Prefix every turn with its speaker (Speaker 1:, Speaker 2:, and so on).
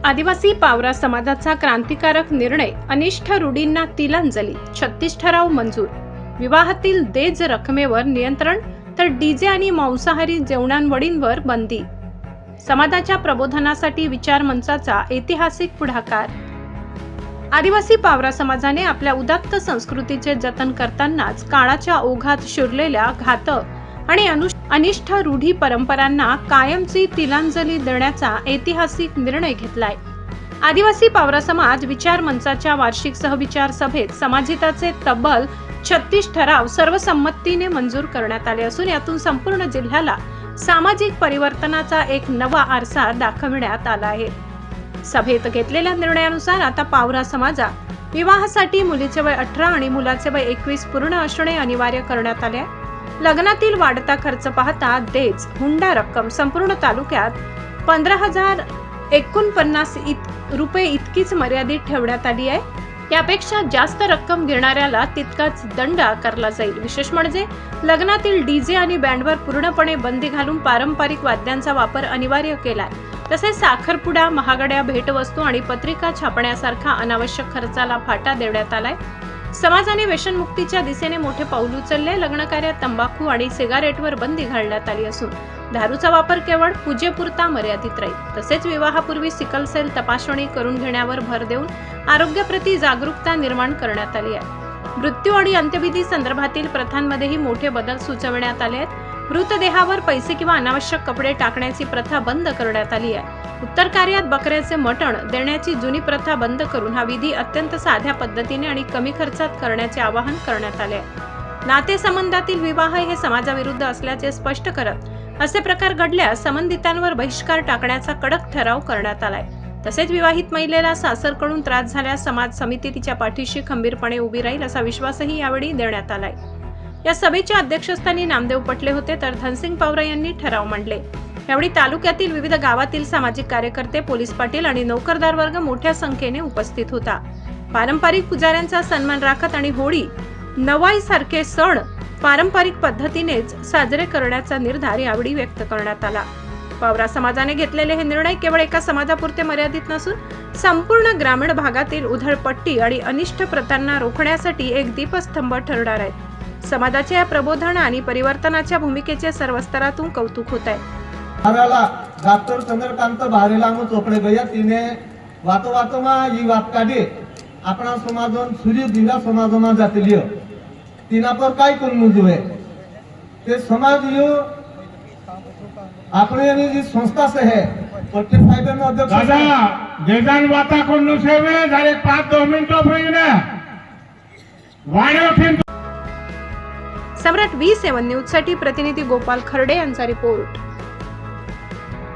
Speaker 1: आदिवासी पावरा समाजाचा क्रांतिकारक निर्णय, अनिष्ठ रूढींना तिलांजली, 36 ठराव मंजूर, विवाहातील देज रकमेवर नियंत्रण तर डीजे आणि मांसाहारी जेवणांवळींवर बंदी, समाजाच्या प्रबोधनासाठी विचार मंचाचा ऐतिहासिक पुढाकार। आदिवासी पावरा समाजाने आपल्या उदात्त संस्कृतीचे जतन करतानाच काळाच्या ओघात शिरलेल्या घातक आणि अनिष्ठ रूढी परंपरांना कायमची तिलांजली देण्याचा ऐतिहासिक निर्णय घेतलाय। आदिवासी पावरा समाज विचार मंचाच्या वार्षिक सहविचार सभेत समाजहिताचे तब्बल 36 ठराव सर्वसंमतीने मंजूर करण्यात आले असून यातून संपूर्ण जिल्ह्याला सामाजिक परिवर्तनाचा एक नवा आरसा दाखविण्यात आला आहे। सभेत घेतलेल्या निर्णयानुसार आता पावरा समाजात विवाहासाठी मुलीचे वय 18 आणि मुलाचे वय 21 पूर्ण असणे अनिवार्य करण्यात आले आहे। लग्नातील वाढता खर्च पाहता देज हुंडा रक्कम संपूर्ण तालुक्यात 15,049 रुपये इतकीच मर्यादित ठेवण्यात आली आहे। यापेक्षा जास्त रक्कम घेणाऱ्याला तितकाच दंड आकारला जाईल। विशेष म्हणजे लग्नातील डीजे आणि बँडवर पूर्णपणे बंदी घालून पारंपरिक वाद्यांचा वापर अनिवार्य केलाय। तसेच साखरपुडा, महागड्या भेटवस्तू आणि पत्रिका छापण्यासारखा अनावश्यक खर्चाला फाटा देण्यात आलाय। समाजाने व्यसनमुक्तीच्या दिशेने मोठे पाऊल उचलले। लग्नकार्यात तंबाखू आणि सिगारेटवर बंदी घालण्यात आली असून दारूचा वापर केवळ पूजेपुरता मर्यादित राहील। तसेच विवाहापूर्वी सिकल सेल तपासणी करून घेण्यावर भर देऊन आरोग्याप्रती जागरूकता निर्माण करण्यात आली आहे। मृत्यू आणि अंत्यविधी संदर्भातील प्रथांमध्येही मोठे बदल सुचविण्यात आले आहेत। मृतदेहावर पैसे किंवा अनावश्यक कपडे टाकण्याची प्रथा बंद करण्यात आली आहे। उत्तर कार्यात बकऱ्याचे मटण देण्याची जुनी प्रथा बंद करून हा विधी अत्यंत साध्या पद्धतीने आणि कमी खर्चात करण्याचे आवाहन करण्यात आले आहे। नातेसंबंधातील विवाह हे समाजाविरुद्ध असल्याचे स्पष्ट करत असे प्रकार घडल्यास संबंधितांवर बहिष्कार टाकण्याचा कडक ठराव करण्यात आलाय। तसेच विवाहित महिलेला सासरकडून त्रास झाल्यास समाज समिती तिच्या पाठीशी खंबीरपणे उभी राहील असा विश्वासही यावेळी देण्यात आलाय। या सभेच्या अध्यक्षस्थानी नामदेव पटले होते तर धनसिंग पावरा यांनी ठराव मांडले। यावेळी तालुक्यातील विविध गावातील सामाजिक कार्यकर्ते, पोलीस पाटील आणि नोकरदार वर्ग मोठ्या संख्येने उपस्थित होता। पारंपरिक पुजाऱ्यांचा सन्मान राखत आणि होळी, नवाई सारखे सण पारंपरिक पद्धतीनेच साजरे करण्याचा निर्धार यावेळी व्यक्त करण्यात आला। पावरा समाजाने घेतलेले हे निर्णय केवळ एका समाजापुरते मर्यादित नसून संपूर्ण ग्रामीण भागातील उधळपट्टी आणि अनिष्ट प्रथांना रोखण्यासाठी एक दीपस्तंभ ठरणार आहेत। समाजाच्या या प्रबोधन आणि परिवर्तनाच्या भूमिकेचे सर्व स्तरातून कौतुक होत आहे।
Speaker 2: डॉक्टर चंद्रकांत भारेलाम चोपड़े भैया तीने वातो वातो मा ई वात काढी अपना समाजन सूर्य दिला समाजमा जातलियो तीना पर काय करून जुवे ते समाज यो अपने यानी जी संस्था से है पट्टे साहेब ने अध्यक्ष
Speaker 3: दादा देजान वाता कोण सेवे झाले 5-2 मिनिटं होईना वाडे उठीन।
Speaker 1: सम्राट V7 न्यूज साठी प्रतिनिधी गोपाल खर्डे यांचा रिपोर्ट।